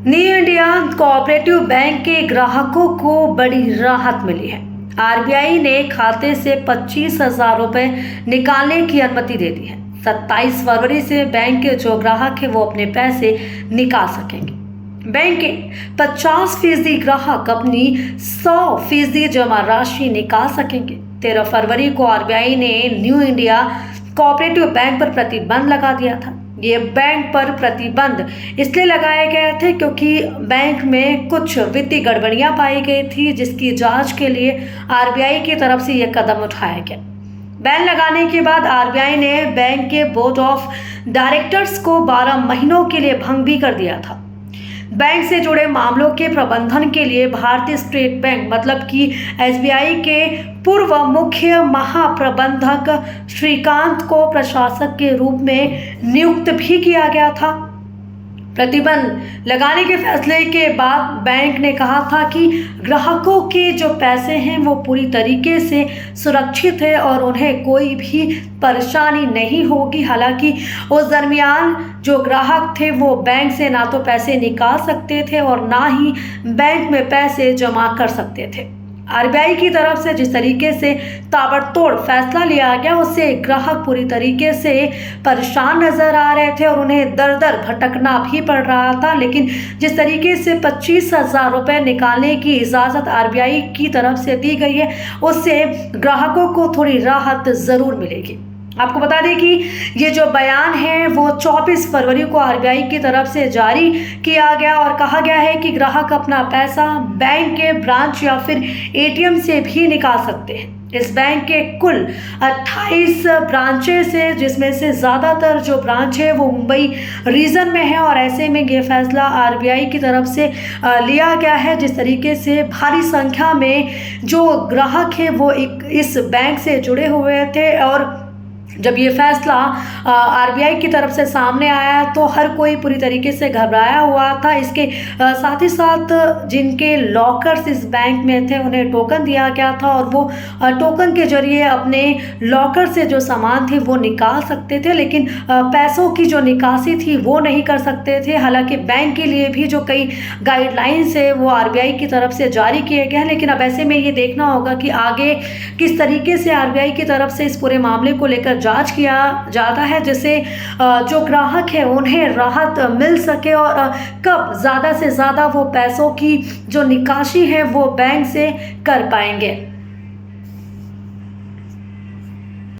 New India cooperative bank के ग्राहकों को बड़ी राहत मिली है। आरबीआई ने खाते से 25,000 रुपए निकालने की अनुमति दे दी है। 27 फरवरी से बैंक के जो ग्राहक है वो अपने पैसे निकाल सकेंगे। बैंक के 50% ग्राहक अपनी 100% जमा राशि निकाल सकेंगे। 13 फरवरी को आरबीआई ने न्यू इंडिया कोऑपरेटिव बैंक पर प्रतिबंध लगा दिया था। ये बैंक पर प्रतिबंध इसलिए लगाए गए थे क्योंकि बैंक में कुछ वित्तीय गड़बड़ियां पाई गई थी, जिसकी जांच के लिए आरबीआई की तरफ से यह कदम उठाया गया। बैन लगाने के बाद आरबीआई ने बैंक के बोर्ड ऑफ डायरेक्टर्स को 12 महीनों के लिए भंग भी कर दिया था। बैंक से जुड़े मामलों के प्रबंधन के लिए भारतीय स्टेट बैंक मतलब कि एसबीआई के पूर्व मुख्य महाप्रबंधक श्रीकांत को प्रशासक के रूप में नियुक्त भी किया गया था। प्रतिबंध लगाने के फैसले के बाद बैंक ने कहा था कि ग्राहकों के जो पैसे हैं वो पूरी तरीके से सुरक्षित है और उन्हें कोई भी परेशानी नहीं होगी। हालांकि उस दरमियान जो ग्राहक थे वो बैंक से ना तो पैसे निकाल सकते थे और ना ही बैंक में पैसे जमा कर सकते थे। आरबीआई की तरफ से जिस तरीके से ताबड़तोड़ फैसला लिया गया उससे ग्राहक पूरी तरीके से परेशान नजर आ रहे थे और उन्हें दर दर भटकना भी पड़ रहा था। लेकिन जिस तरीके से 25,000 रुपए निकालने की इजाज़त आरबीआई की तरफ से दी गई है उससे ग्राहकों को थोड़ी राहत ज़रूर मिलेगी। आपको बता दें कि ये जो बयान है वो 24 फरवरी को आरबीआई की तरफ से जारी किया गया और कहा गया है कि ग्राहक अपना पैसा बैंक के ब्रांच या फिर एटीएम से भी निकाल सकते हैं। इस बैंक के कुल 28 ब्रांचेस है, जिसमें से ज़्यादातर जो ब्रांच है वो मुंबई रीजन में है और ऐसे में ये फैसला आरबीआई की तरफ से लिया गया है। जिस तरीके से भारी संख्या में जो ग्राहक है वो इस बैंक से जुड़े हुए थे और जब ये फैसला आरबीआई की तरफ से सामने आया तो हर कोई पूरी तरीके से घबराया हुआ था। इसके साथ ही साथ जिनके लॉकर्स इस बैंक में थे उन्हें टोकन दिया गया था और वो टोकन के जरिए अपने लॉकर से जो सामान थे वो निकाल सकते थे, लेकिन पैसों की जो निकासी थी वो नहीं कर सकते थे। हालांकि बैंक के लिए भी जो कई गाइडलाइंस है वो आरबीआई की तरफ से जारी किए गए हैं, लेकिन अब ऐसे में ये देखना होगा कि आगे किस तरीके से आरबीआई की तरफ से इस पूरे मामले को लेकर जांच किया जाता है, जिससे जो ग्राहक है उन्हें राहत मिल सके और कब ज़्यादा से ज़्यादा वो पैसों की जो निकासी है वो बैंक से कर पाएंगे।